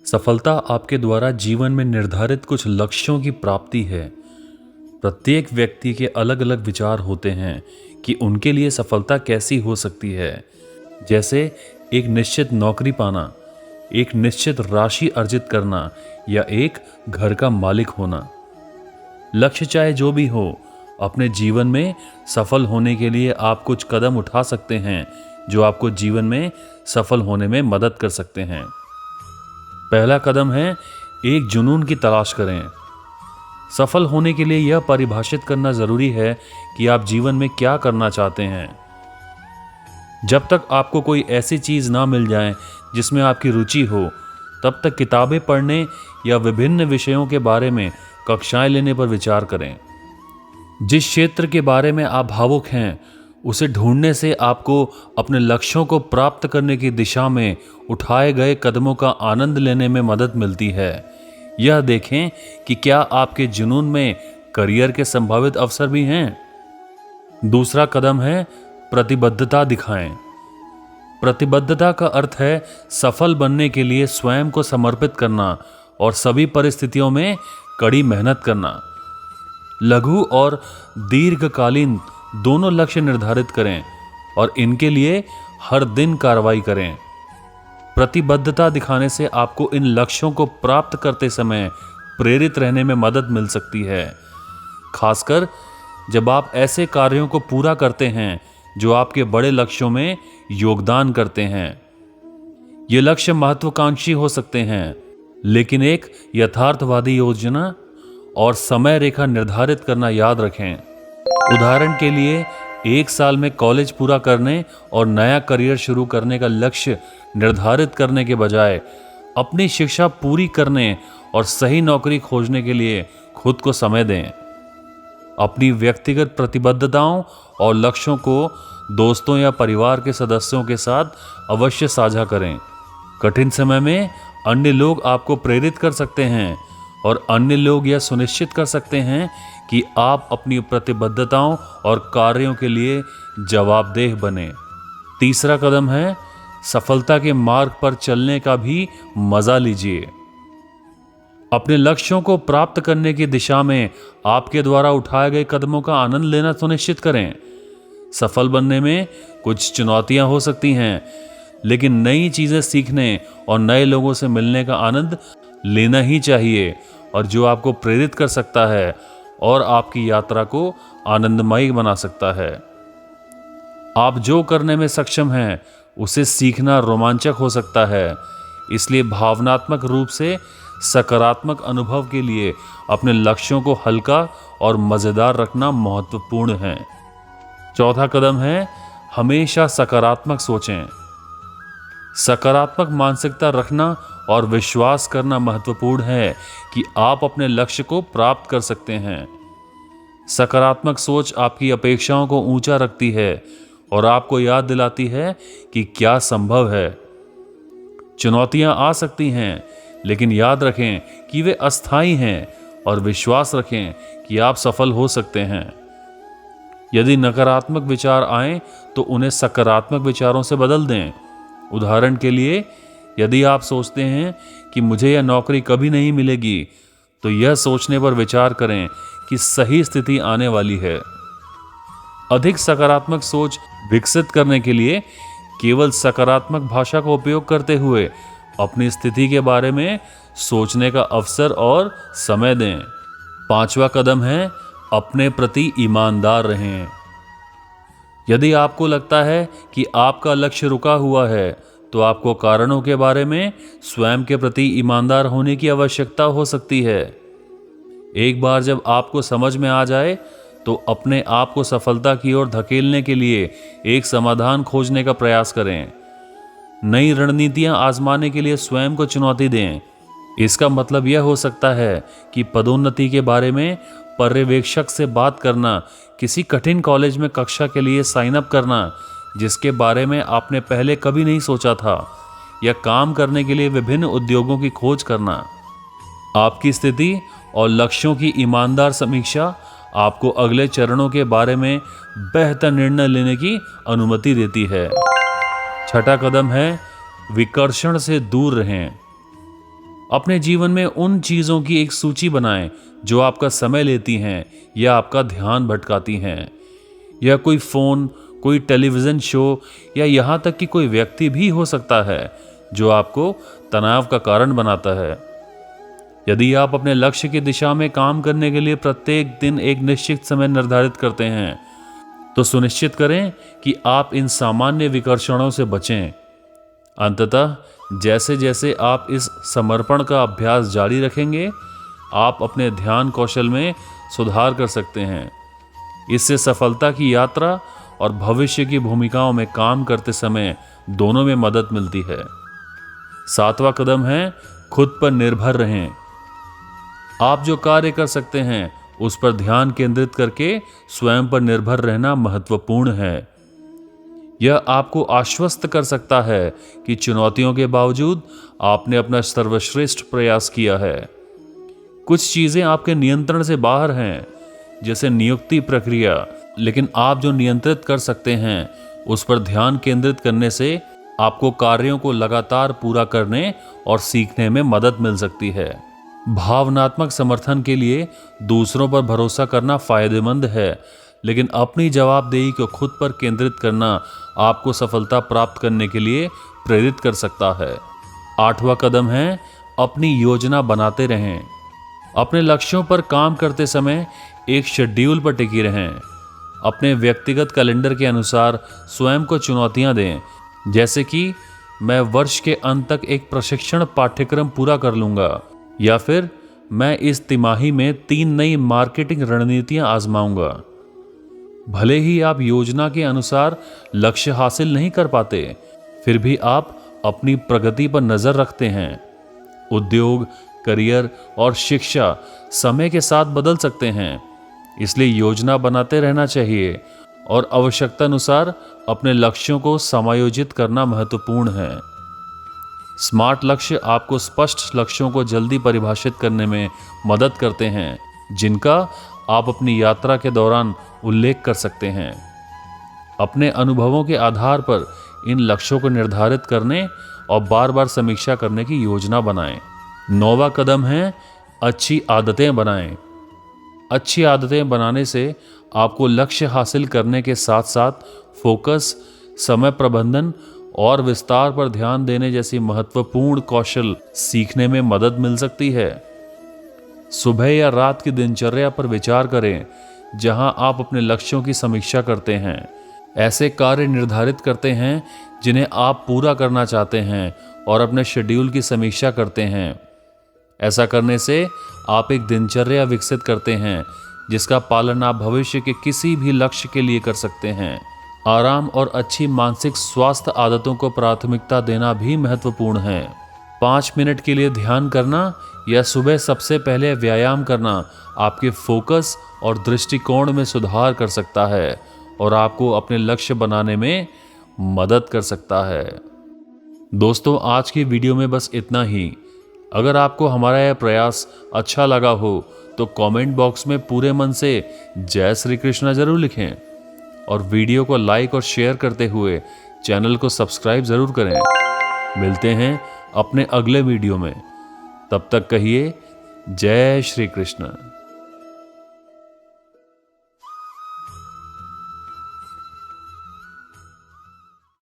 सफलता आपके द्वारा जीवन में निर्धारित कुछ लक्ष्यों की प्राप्ति है। प्रत्येक व्यक्ति के अलग अलग विचार होते हैं कि उनके लिए सफलता कैसी हो सकती है। जैसे एक निश्चित नौकरी पाना, एक निश्चित राशि अर्जित करना या एक घर का मालिक होना। लक्ष्य चाहे जो भी हो, अपने जीवन में सफल होने के लिए आप कुछ कदम उठा सकते हैं जो आपको जीवन में सफल होने में मदद कर सकते हैं। पहला कदम है एक जुनून की तलाश करें। सफल होने के लिए यह परिभाषित करना जरूरी है कि आप जीवन में क्या करना चाहते हैं। जब तक आपको कोई ऐसी चीज ना मिल जाए जिसमें आपकी रुचि हो, तब तक किताबें पढ़ने या विभिन्न विषयों के बारे में कक्षाएं लेने पर विचार करें। जिस क्षेत्र के बारे में आप भावुक हैं, उसे ढूंढने से आपको अपने लक्ष्यों को प्राप्त करने की दिशा में उठाए गए कदमों का आनंद लेने में मदद मिलती है। यह देखें कि क्या आपके जुनून में करियर के संभावित अवसर भी हैं। दूसरा कदम है प्रतिबद्धता दिखाएं। प्रतिबद्धता का अर्थ है सफल बनने के लिए स्वयं को समर्पित करना और सभी परिस्थितियों में कड़ी मेहनत करना। लघु और दीर्घकालीन दोनों लक्ष्य निर्धारित करें और इनके लिए हर दिन कार्रवाई करें। प्रतिबद्धता दिखाने से आपको इन लक्ष्यों को प्राप्त करते समय प्रेरित रहने में मदद मिल सकती है, खासकर जब आप ऐसे कार्यों को पूरा करते हैं जो आपके बड़े लक्ष्यों में योगदान करते हैं। ये लक्ष्य महत्वाकांक्षी हो सकते हैं, लेकिन एक यथार्थवादी योजना और समय रेखा निर्धारित करना याद रखें। उदाहरण के लिए, एक साल में कॉलेज पूरा करने और नया करियर शुरू करने का लक्ष्य निर्धारित करने के बजाय अपनी शिक्षा पूरी करने और सही नौकरी खोजने के लिए खुद को समय दें। अपनी व्यक्तिगत प्रतिबद्धताओं और लक्ष्यों को दोस्तों या परिवार के सदस्यों के साथ अवश्य साझा करें। कठिन समय में अन्य लोग आपको प्रेरित कर सकते हैं और अन्य लोग यह सुनिश्चित कर सकते हैं कि आप अपनी प्रतिबद्धताओं और कार्यों के लिए जवाबदेह बने। तीसरा कदम है सफलता के मार्ग पर चलने का भी मजा लीजिए। अपने लक्ष्यों को प्राप्त करने की दिशा में आपके द्वारा उठाए गए कदमों का आनंद लेना सुनिश्चित करें। सफल बनने में कुछ चुनौतियां हो सकती हैं, लेकिन नई चीजें सीखने और नए लोगों से मिलने का आनंद लेना ही चाहिए, और जो आपको प्रेरित कर सकता है और आपकी यात्रा को आनंदमयी बना सकता है। आप जो करने में सक्षम हैं उसे सीखना रोमांचक हो सकता है, इसलिए भावनात्मक रूप से सकारात्मक अनुभव के लिए अपने लक्ष्यों को हल्का और मजेदार रखना महत्वपूर्ण है। चौथा कदम है हमेशा सकारात्मक सोचें। सकारात्मक मानसिकता रखना और विश्वास करना महत्वपूर्ण है कि आप अपने लक्ष्य को प्राप्त कर सकते हैं। सकारात्मक सोच आपकी अपेक्षाओं को ऊंचा रखती है और आपको याद दिलाती है कि क्या संभव है। चुनौतियां आ सकती हैं, लेकिन याद रखें कि वे अस्थायी हैं और विश्वास रखें कि आप सफल हो सकते हैं। यदि नकारात्मक विचार आएं तो उन्हें सकारात्मक विचारों से बदल दें। उदाहरण के लिए, यदि आप सोचते हैं कि मुझे यह नौकरी कभी नहीं मिलेगी, तो यह सोचने पर विचार करें कि सही स्थिति आने वाली है। अधिक सकारात्मक सोच विकसित करने के लिए केवल सकारात्मक भाषा का उपयोग करते हुए अपनी स्थिति के बारे में सोचने का अवसर और समय दें। पांचवा कदम है अपने प्रति ईमानदार रहें। यदि आपको लगता है कि आपका लक्ष्य रुका हुआ है, तो आपको कारणों के बारे में स्वयं के प्रति ईमानदार होने की आवश्यकता हो सकती है। एक बार जब आपको समझ में आ जाए, तो अपने आप को सफलता की ओर धकेलने के लिए एक समाधान खोजने का प्रयास करें। नई रणनीतियां आजमाने के लिए स्वयं को चुनौती दें। इसका मतलब यह हो सकता है कि पदोन्नति के बारे में पर्यवेक्षक से बात करना, किसी कठिन कॉलेज में कक्षा के लिए साइन अप करना जिसके बारे में आपने पहले कभी नहीं सोचा था, या काम करने के लिए विभिन्न उद्योगों की खोज करना। आपकी स्थिति और लक्ष्यों की ईमानदार समीक्षा आपको अगले चरणों के बारे में बेहतर निर्णय लेने की अनुमति देती है। छठा कदम है विकर्षण से दूर रहें। अपने जीवन में उन चीज़ों की एक सूची बनाएं जो आपका समय लेती हैं या आपका ध्यान भटकाती हैं। यह कोई फ़ोन, कोई टेलीविज़न शो या यहाँ तक कि कोई व्यक्ति भी हो सकता है जो आपको तनाव का कारण बनाता है। यदि आप अपने लक्ष्य की दिशा में काम करने के लिए प्रत्येक दिन एक निश्चित समय निर्धारित करते हैं, तो सुनिश्चित करें कि आप इन सामान्य विकर्षणों से बचें। अंततः जैसे जैसे आप इस समर्पण का अभ्यास जारी रखेंगे, आप अपने ध्यान कौशल में सुधार कर सकते हैं। इससे सफलता की यात्रा और भविष्य की भूमिकाओं में काम करते समय दोनों में मदद मिलती है। 7वां कदम है खुद पर निर्भर रहें। आप जो कार्य कर सकते हैं उस पर ध्यान केंद्रित करके स्वयं पर निर्भर रहना महत्वपूर्ण है। यह आपको आश्वस्त कर सकता है कि चुनौतियों के बावजूद आपने अपना सर्वश्रेष्ठ प्रयास किया है। कुछ चीजें आपके नियंत्रण से बाहर हैं, जैसे नियुक्ति प्रक्रिया, लेकिन आप जो नियंत्रित कर सकते हैं उस पर ध्यान केंद्रित करने से आपको कार्यों को लगातार पूरा करने और सीखने में मदद मिल सकती है। भावनात्मक समर्थन के लिए दूसरों पर भरोसा करना फायदेमंद है, लेकिन अपनी जवाबदेही को खुद पर केंद्रित करना आपको सफलता प्राप्त करने के लिए प्रेरित कर सकता है। 8वां कदम है अपनी योजना बनाते रहें। अपने लक्ष्यों पर काम करते समय एक शेड्यूल पर टिके रहें। अपने व्यक्तिगत कैलेंडर के अनुसार स्वयं को चुनौतियां दें, जैसे कि मैं वर्ष के अंत तक एक प्रशिक्षण पाठ्यक्रम पूरा कर लूंगा, या फिर मैं इस तिमाही में 3 नई मार्केटिंग रणनीतियां आजमाऊंगा। भले ही आप योजना के अनुसार लक्ष्य हासिल नहीं कर पाते, फिर भी आप अपनी प्रगति पर नजर रखते हैं। उद्योग, करियर और शिक्षा समय के साथ बदल सकते हैं, इसलिए योजना बनाते रहना चाहिए और आवश्यकता अनुसार अपने लक्ष्यों को समायोजित करना महत्वपूर्ण है। स्मार्ट लक्ष्य आपको स्पष्ट लक्ष्यों को जल्दी परिभाषित करने में मदद करते हैं, जिनका आप अपनी यात्रा के दौरान उल्लेख कर सकते हैं। अपने अनुभवों के आधार पर इन लक्ष्यों को निर्धारित करने और बार बार समीक्षा करने की योजना बनाएं। 9वां कदम है अच्छी आदतें बनाएं। अच्छी आदतें बनाने से आपको लक्ष्य हासिल करने के साथ साथ फोकस, समय प्रबंधन और विस्तार पर ध्यान देने जैसी महत्वपूर्ण कौशल सीखने में मदद मिल सकती है। सुबह या रात की दिनचर्या पर विचार करें जहां आप अपने लक्ष्यों की समीक्षा करते हैं। ऐसे कार्य निर्धारित करते हैं जिन्हें आप पूरा करना चाहते हैं और अपने शेड्यूल की समीक्षा करते हैं। ऐसा करने से आप एक दिनचर्या विकसित करते हैं जिसका पालन आप भविष्य के किसी भी लक्ष्य के लिए कर सकते हैं। आराम और अच्छी मानसिक स्वास्थ्य आदतों को प्राथमिकता देना भी महत्वपूर्ण है। 5 मिनट के लिए ध्यान करना या सुबह सबसे पहले व्यायाम करना आपके फोकस और दृष्टिकोण में सुधार कर सकता है और आपको अपने लक्ष्य बनाने में मदद कर सकता है। दोस्तों, आज की वीडियो में बस इतना ही। अगर आपको हमारा यह प्रयास अच्छा लगा हो तो कमेंट बॉक्स में पूरे मन से जय श्री कृष्णा जरूर लिखें और वीडियो को लाइक और शेयर करते हुए चैनल को सब्सक्राइब जरूर करें। मिलते हैं अपने अगले वीडियो में। तब तक कहिए जय श्री कृष्ण।